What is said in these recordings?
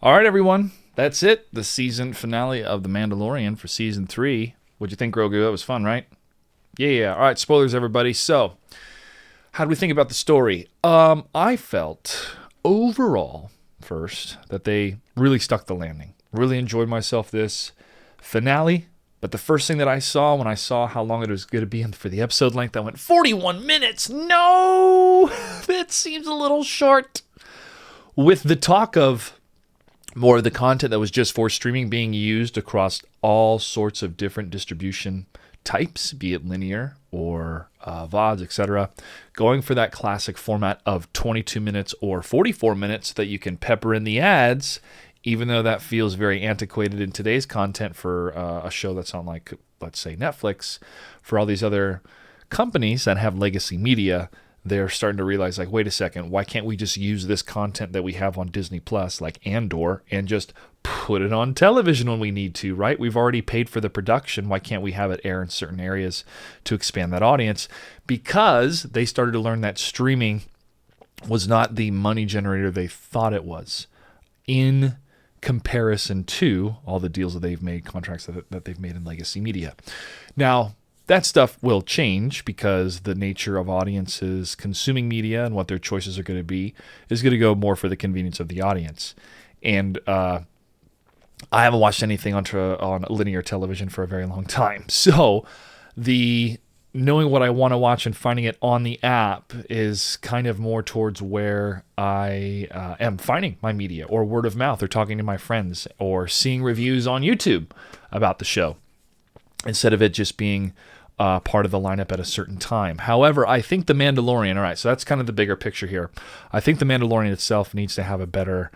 All right, everyone. That's it. The season finale of The Mandalorian for season 3. What'd you think, Grogu? That was fun, right? Yeah. All right, spoilers, everybody. So, how do we think about the story? I felt overall, first, that they really stuck the landing. Really enjoyed myself this finale. But the first thing that I saw when I saw how long it was going to be for the episode length, I went, 41 minutes! No! That seems a little short. With the talk of more of the content that was just for streaming being used across all sorts of different distribution types, be it linear or VODs, etc. Going for that classic format of 22 minutes or 44 minutes that you can pepper in the ads, even though that feels very antiquated in today's content for a show that's on, like, let's say Netflix. For all these other companies that have legacy media, they're starting to realize, like, wait a second, why can't we just use this content that we have on Disney Plus, like Andor, and just put it on television when we need to, right? We've already paid for the production. Why can't we have it air in certain areas to expand that audience? Because they started to learn that streaming was not the money generator they thought it was in comparison to all the deals that they've made, contracts that they've made in legacy media. Now, that stuff will change because the nature of audiences consuming media and what their choices are going to be is going to go more for the convenience of the audience. And I haven't watched anything on linear television for a very long time. So the knowing what I want to watch and finding it on the app is kind of more towards where I am finding my media, or word of mouth, or talking to my friends, or seeing reviews on YouTube about the show, instead of it just being part of the lineup at a certain time. However, I think The Mandalorian, all right, so that's kind of the bigger picture here. I think The Mandalorian itself needs to have a better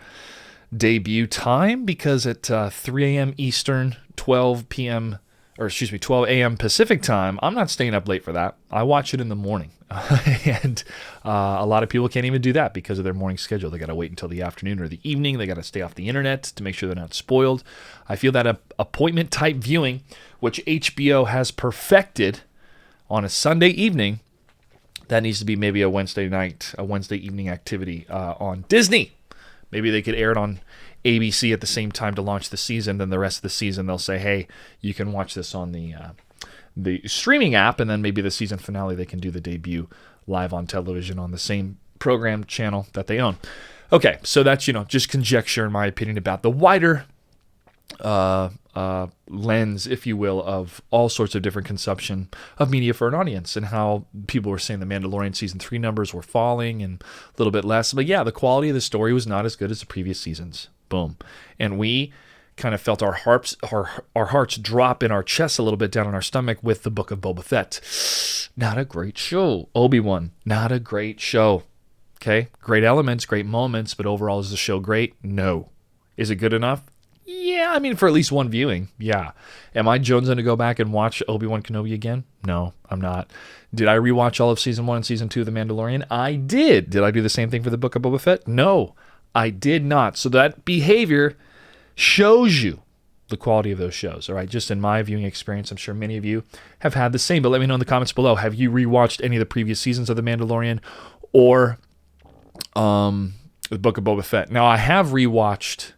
debut time, because at 3 a.m. Eastern, 12 a.m. Pacific time, I'm not staying up late for that. I watch it in the morning. And a lot of people can't even do that because of their morning schedule. They got to wait until the afternoon or the evening. They got to stay off the internet to make sure they're not spoiled. I feel that appointment type viewing, which HBO has perfected on a Sunday evening, that needs to be maybe a Wednesday evening activity on Disney. Maybe they could air it on ABC at the same time to launch the season. Then the rest of the season, they'll say, hey, you can watch this on the streaming app, and then maybe the season finale, they can do the debut live on television on the same program channel that they own. Okay, so that's, just conjecture, in my opinion, about the wider lens, if you will, of all sorts of different consumption of media for an audience, and how people were saying the Mandalorian season 3 numbers were falling and a little bit less. But yeah, the quality of the story was not as good as the previous seasons. Boom. And we kind of felt our hearts drop in our chests a little bit, down in our stomach, with the Book of Boba Fett. Not a great show. Obi-Wan, not a great show. Okay, great elements, great moments, but overall, is the show great? No. Is it good enough? Yeah, I mean, for at least one viewing, yeah. Am I jonesing to go back and watch Obi-Wan Kenobi again? No, I'm not. Did I rewatch all of Season 1 and Season 2 of The Mandalorian? I did. Did I do the same thing for the Book of Boba Fett? No, I did not. So that behavior shows you the quality of those shows, all right? Just in my viewing experience, I'm sure many of you have had the same, but let me know in the comments below. Have you rewatched any of the previous seasons of The Mandalorian or the Book of Boba Fett? Now, I have rewatched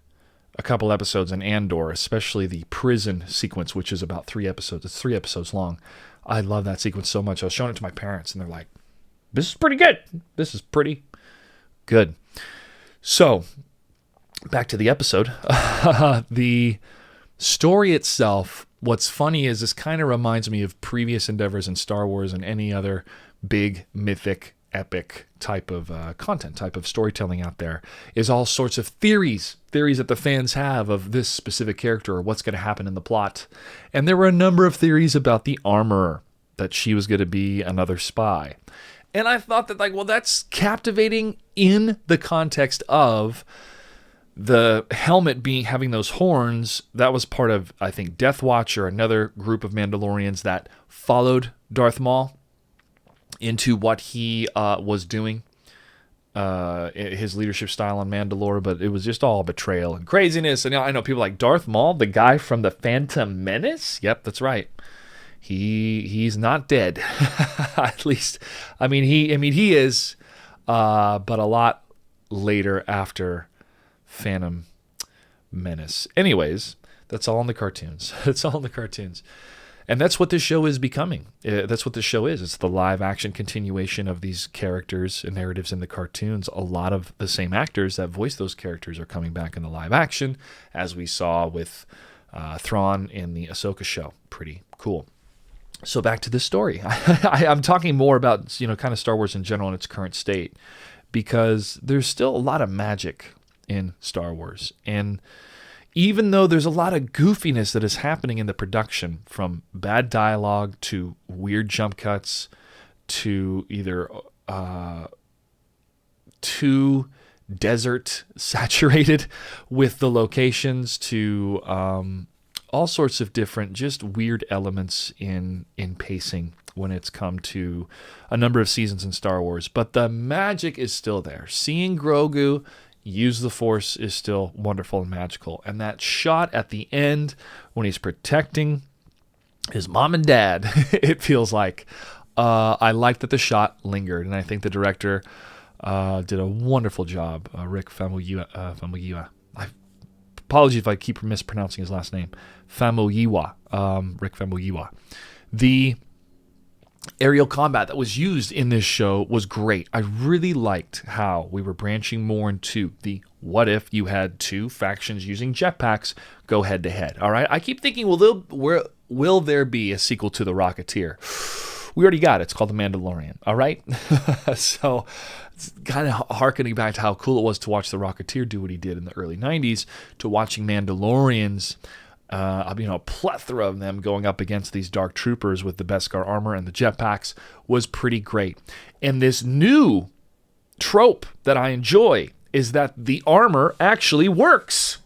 a couple episodes in Andor, especially the prison sequence, which is about 3 episodes. It's 3 episodes long. I love that sequence so much. I was showing it to my parents, and they're like, this is pretty good. This is pretty good. So, back to the episode. The story itself, what's funny is this kind of reminds me of previous endeavors in Star Wars and any other big mythic epic type of content, type of storytelling out there, is all sorts of theories that the fans have of this specific character or what's going to happen in the plot. And there were a number of theories about the armorer, that she was going to be another spy. And I thought that, that's captivating in the context of the helmet having those horns. That was part of, I think, Death Watch, or another group of Mandalorians that followed Darth Maul into what he was doing, his leadership style on Mandalore, but it was just all betrayal and craziness. And I know people like Darth Maul, the guy from the Phantom Menace. Yep, that's right. He's not dead, at least. He is, but a lot later after Phantom menace. Anyways, that's all in the cartoons. It's all in the cartoons. And that's what this show is becoming. That's what this show is. It's the live action continuation of these characters and narratives in the cartoons. A lot of the same actors that voice those characters are coming back in the live action, as we saw with Thrawn in the Ahsoka show. Pretty cool. So back to this story. I'm talking more about, kind of Star Wars in general in its current state, because there's still a lot of magic in Star Wars. And even though there's a lot of goofiness that is happening in the production, from bad dialogue to weird jump cuts to either too desert saturated with the locations to all sorts of different just weird elements in pacing when it's come to a number of seasons in Star Wars. But the magic is still there. Seeing Grogu use the Force is still wonderful and magical. And that shot at the end when he's protecting his mom and dad, it feels like, I like that the shot lingered. And I think the director did a wonderful job. Rick Famuyiwa. Apologies if I keep mispronouncing his last name. Famuyiwa. Rick Famuyiwa. The aerial combat that was used in this show was great. I really liked how we were branching more into the what if you had two factions using jetpacks go head to head. All right, I keep thinking, will there be a sequel to The Rocketeer? We already got it. It's called The Mandalorian. All right, so it's kind of harkening back to how cool it was to watch The Rocketeer do what he did in the early '90s, to watching Mandalorians. A plethora of them going up against these dark troopers with the Beskar armor and the jetpacks was pretty great. And this new trope that I enjoy is that the armor actually works.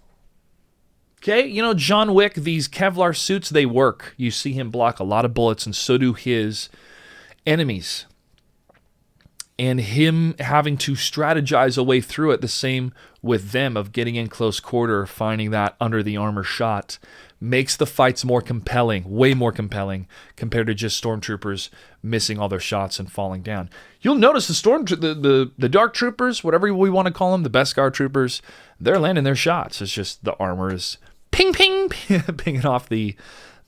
Okay, John Wick, these Kevlar suits, they work. You see him block a lot of bullets, and so do his enemies. And him having to strategize a way through it, the same with them, of getting in close quarter, finding that under the armor shot, makes the fights more compelling, way more compelling, compared to just stormtroopers missing all their shots and falling down. You'll notice the dark troopers, whatever we want to call them, the Beskar troopers, they're landing their shots. It's just the armor is ping, ping, pinging off the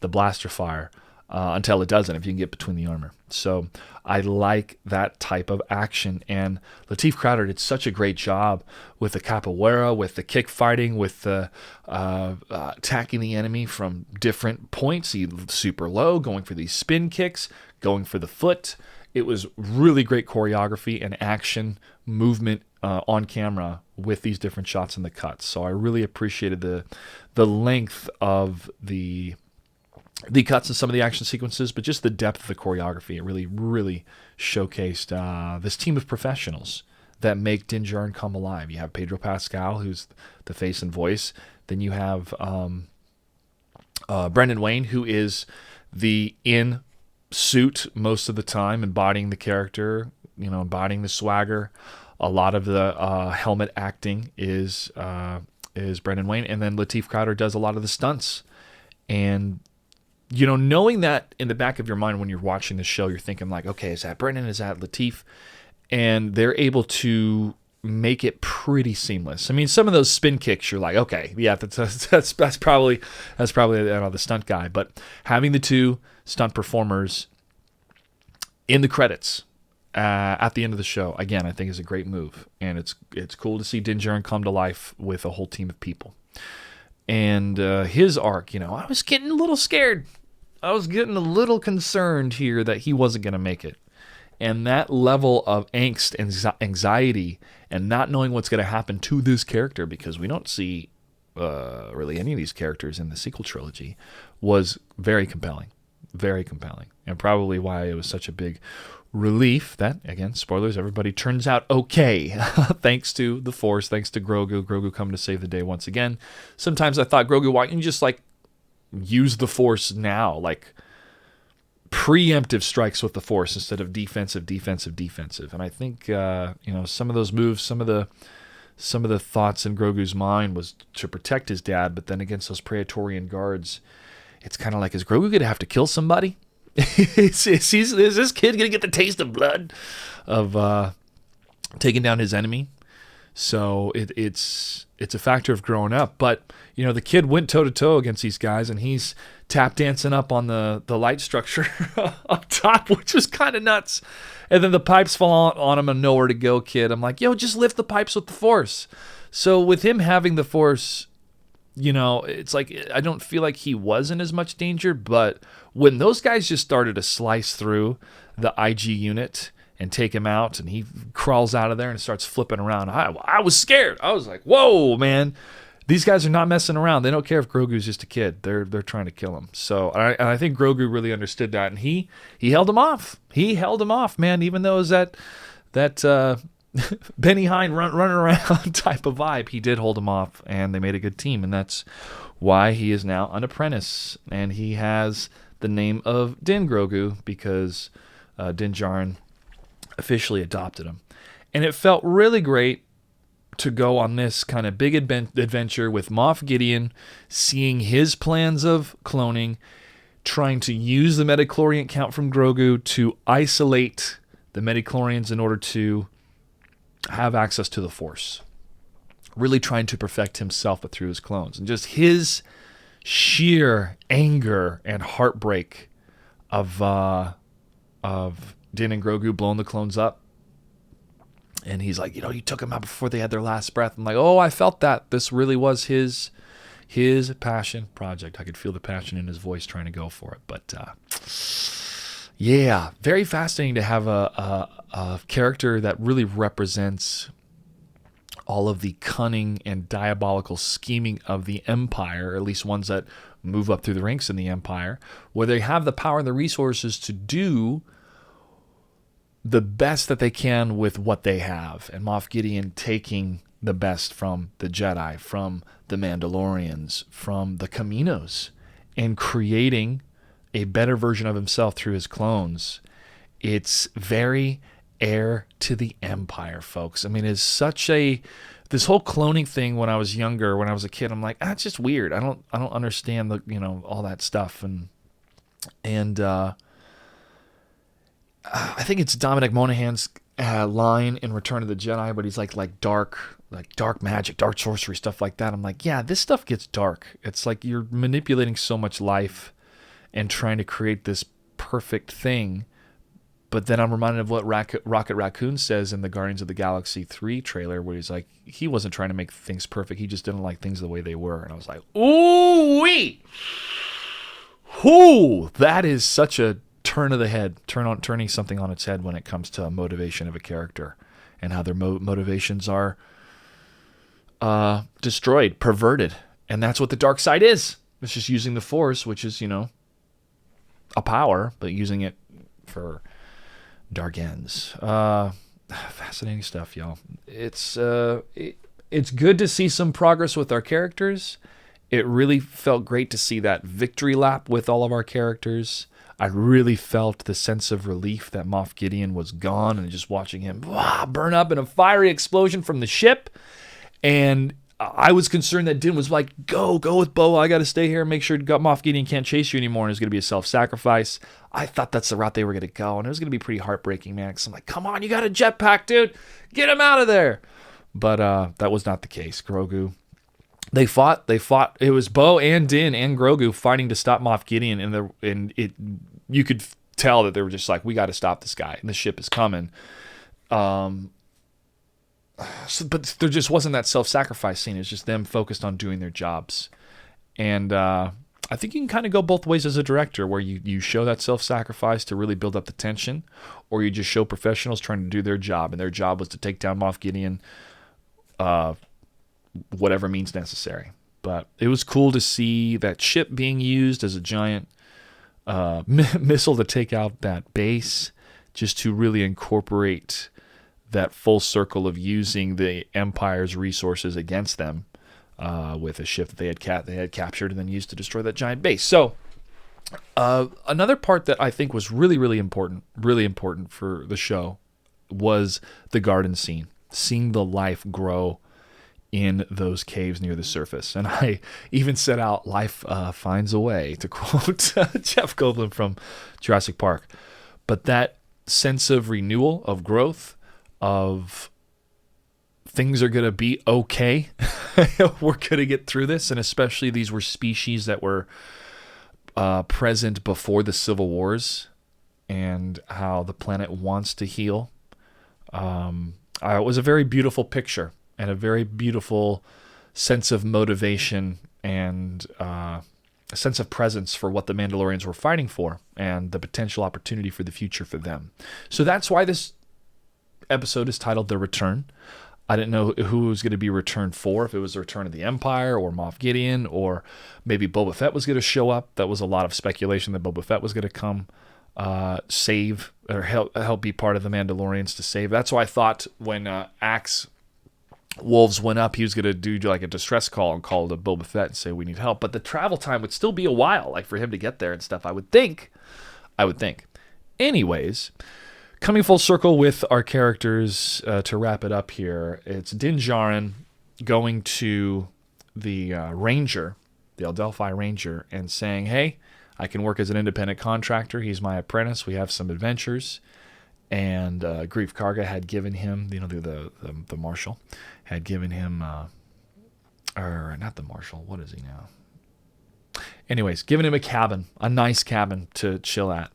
blaster fire. Until it doesn't, if you can get between the armor. So I like that type of action. And Lateef Crowder did such a great job with the capoeira, with the kick fighting, with the attacking the enemy from different points. He super low, going for these spin kicks, going for the foot. It was really great choreography and action movement on camera with these different shots and the cuts. So I really appreciated the length of the cuts in some of the action sequences, but just the depth of the choreography. It really, really showcased this team of professionals that make Din Djarin come alive. You have Pedro Pascal, who's the face and voice. Then you have Brendan Wayne, who is the in suit most of the time, embodying the character, embodying the swagger. A lot of the helmet acting is Brendan Wayne, and then Lateef Crowder does a lot of the stunts. And knowing that in the back of your mind when you're watching the show, you're thinking like, okay, is that Brendan? Is that Lateef? And they're able to make it pretty seamless. I mean, some of those spin kicks, you're like, okay, yeah, that's probably the stunt guy. But having the two stunt performers in the credits at the end of the show, again, I think is a great move. And it's cool to see Din Djarin come to life with a whole team of people. And his arc, I was getting a little scared. I was getting a little concerned here that he wasn't going to make it. And that level of angst and anxiety and not knowing what's going to happen to this character, because we don't see really any of these characters in the sequel trilogy, was very compelling. Very compelling. And probably why it was such a big relief that, again, spoilers, everybody turns out okay. Thanks to the Force, thanks to Grogu. Grogu coming to save the day once again. Sometimes I thought, Grogu, why don't you just use the Force now? Preemptive strikes with the Force instead of defensive. And I think, some of those moves, some of the thoughts in Grogu's mind was to protect his dad, but then against those Praetorian guards, it's kind of like, is Grogu going to have to kill somebody? is this kid going to get the taste of blood of taking down his enemy? So it's a factor of growing up. But the kid went toe to toe against these guys, and he's tap dancing up on the light structure up top, which is kind of nuts. And then the pipes fall on him and nowhere to go, kid. I'm like, yo, just lift the pipes with the Force. So with him having the Force, it's like I don't feel like he was in as much danger. But when those guys just started to slice through the IG unit and take him out, and he crawls out of there and starts flipping around, I was scared. I was like, whoa, man. These guys are not messing around. They don't care if Grogu's just a kid. They're trying to kill him. So I think Grogu really understood that, and he held him off. He held him off, man. Even though it was that Benny Hine running around type of vibe, he did hold him off, and they made a good team, and that's why he is now an apprentice, and he has the name of Din Grogu because Din Djarin officially adopted him. And it felt really great to go on this kind of big adventure with Moff Gideon, seeing his plans of cloning, trying to use the midichlorian count from Grogu to isolate the midichlorians in order to have access to the Force. Really trying to perfect himself through his clones. And just his sheer anger and heartbreak of Din and Grogu blowing the clones up. And he's like, you took them out before they had their last breath. I'm like, oh, I felt that. This really was his passion project. I could feel the passion in his voice trying to go for it. But yeah, very fascinating to have a character that really represents all of the cunning and diabolical scheming of the Empire, or at least ones that move up through the ranks in the Empire, where they have the power and the resources to do the best that they can with what they have. And Moff Gideon taking the best from the Jedi, from the Mandalorians, from the Caminos, and creating a better version of himself through his clones. It's very heir to the Empire, folks. I mean, it's such this whole cloning thing when I was younger, when I was a kid, I'm like, it's just weird. I don't understand all that stuff. And I think it's Dominic Monaghan's line in Return of the Jedi, but he's like dark magic, dark sorcery, stuff like that. I'm like, yeah, this stuff gets dark. It's like you're manipulating so much life and trying to create this perfect thing. But then I'm reminded of what Rocket Raccoon says in the Guardians of the Galaxy 3 trailer, where he's like, he wasn't trying to make things perfect. He just didn't like things the way they were. And I was like, ooh-wee! Whoo! That is such a turn of the head, turning something on its head when it comes to motivation of a character and how their motivations are destroyed, perverted. And that's what the dark side is. It's just using the Force, which is, a power, but using it for dark ends. Fascinating stuff, y'all. It's good to see some progress with our characters. It really felt great to see that victory lap with all of our characters. I really felt the sense of relief that Moff Gideon was gone, and just watching him burn up in a fiery explosion from the ship. And I was concerned that Din was like, go with Bo. I got to stay here and make sure Moff Gideon can't chase you anymore, and it's going to be a self-sacrifice. I thought that's the route they were going to go, and it was going to be pretty heartbreaking, man, because I'm like, come on, you got a jetpack, dude. Get him out of there. But that was not the case. Grogu. They fought. It was Bo and Din and Grogu fighting to stop Moff Gideon, and you could tell that they were just like, we got to stop this guy, and the ship is coming. But there just wasn't that self-sacrifice scene. It's just them focused on doing their jobs. And I think you can kind of go both ways as a director, where you show that self-sacrifice to really build up the tension, or you just show professionals trying to do their job, and their job was to take down Moff Gideon, whatever means necessary. But it was cool to see that ship being used as a giant missile to take out that base, just to really incorporate that full circle of using the Empire's resources against them with a ship that they had captured and then used to destroy that giant base. So another part that I think was really important for the show was the garden scene, seeing the life grow in those caves near the surface. And I even set out, life finds a way, to quote Jeff Goldblum from Jurassic Park. But that sense of renewal, of growth, of things are going to be okay. We're going to get through this. And especially these were species that were present before the Civil Wars and how the planet wants to heal. It was a very beautiful picture and a very beautiful sense of motivation and a sense of presence for what the Mandalorians were fighting for and the potential opportunity for the future for them. So that's why this episode is titled The Return. I didn't know who it was going to be returned for, if it was the return of the Empire or Moff Gideon, or maybe Boba Fett was going to show up. That was a lot of speculation that Boba Fett was going to come save or help be part of the Mandalorians to save. That's why I thought when Axe Wolves went up, he was going to do like a distress call and call to Boba Fett and say, we need help. But the travel time would still be a while, like for him to get there and stuff, I would think. Anyways, coming full circle with our characters to wrap it up here, it's Din Djarin going to the Ranger, the Adelphi Ranger, and saying, hey, I can work as an independent contractor. He's my apprentice. We have some adventures. And Grief Karga had given him, the marshal, had given him, or not the marshal, what is he now? Anyways, given him a cabin, a nice cabin to chill at.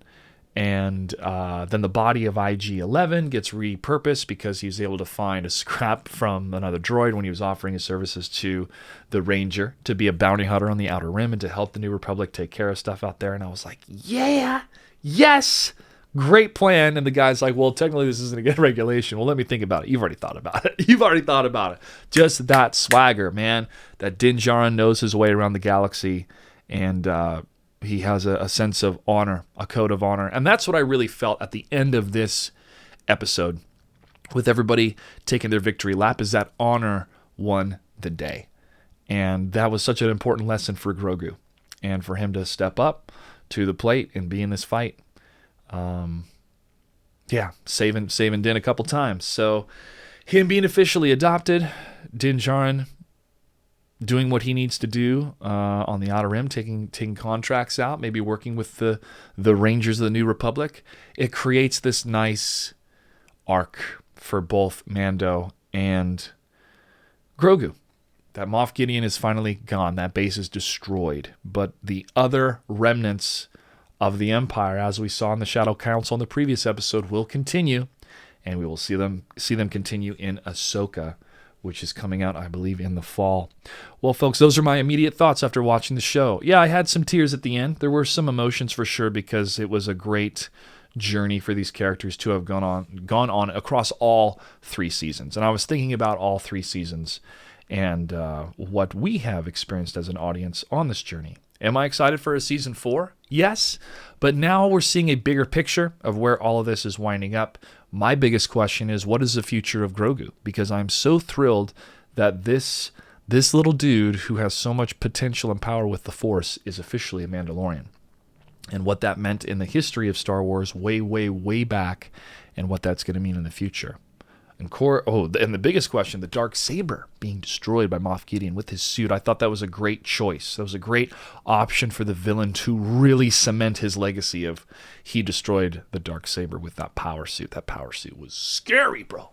And then the body of IG-11 gets repurposed because he was able to find a scrap from another droid when he was offering his services to the Ranger to be a bounty hunter on the Outer Rim and to help the New Republic take care of stuff out there. And I was like, yeah, yes, great plan. And the guy's like, well, technically this isn't a good regulation. Well, let me think about it. You've already thought about it. Just that swagger, man. That Din Djarin knows his way around the galaxy. And he has a sense of honor, a code of honor. And that's what I really felt at the end of this episode with everybody taking their victory lap, is that honor won the day. And that was such an important lesson for Grogu. And for him to step up to the plate and be in this fight. Saving Din a couple times. So him being officially adopted, Din Djarin doing what he needs to do on the Outer Rim, taking contracts out, maybe working with the Rangers of the New Republic. It creates this nice arc for both Mando and Grogu. That Moff Gideon is finally gone. That base is destroyed. But the other remnants of the Empire, as we saw in the Shadow Council in the previous episode, will continue. And we will see them continue in Ahsoka, which is coming out, I believe, in the fall. Well, folks, those are my immediate thoughts after watching the show. Yeah, I had some tears at the end. There were some emotions for sure, because it was a great journey for these characters to have gone on across all 3 seasons. And I was thinking about all 3 seasons and what we have experienced as an audience on this journey. Am I excited for a season 4? Yes, but now we're seeing a bigger picture of where all of this is winding up. My biggest question is, what is the future of Grogu? Because I'm so thrilled that this little dude who has so much potential and power with the Force is officially a Mandalorian. And what that meant in the history of Star Wars way, way, way back, and what that's going to mean in the future. And the biggest question, the dark saber being destroyed by Moff Gideon with his suit. I thought that was a great choice. That was a great option for the villain to really cement his legacy of he destroyed the dark saber with that power suit. That power suit was scary, bro.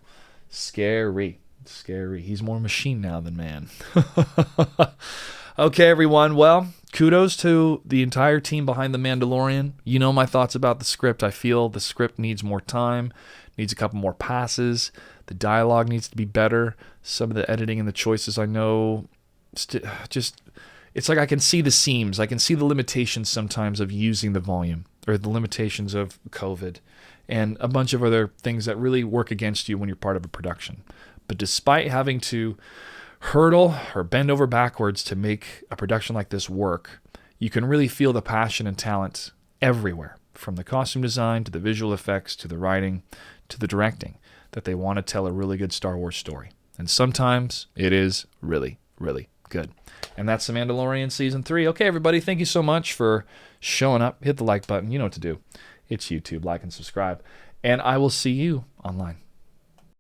Scary. He's more machine now than man. Okay, everyone. Well, kudos to the entire team behind The Mandalorian. You know my thoughts about the script. I feel the script needs more time, needs a couple more passes. The dialogue needs to be better. Some of the editing and the choices, I know, it's like I can see the seams. I can see the limitations sometimes of using the volume, or the limitations of COVID, and a bunch of other things that really work against you when you're part of a production. But despite having to hurdle or bend over backwards to make a production like this work, you can really feel the passion and talent everywhere, from the costume design to the visual effects to the writing to the directing, that they want to tell a really good Star Wars story. And sometimes it is really, really good. And that's The Mandalorian Season 3. Okay, everybody, thank you so much for showing up. Hit the like button. You know what to do. It's YouTube. Like and subscribe. And I will see you online.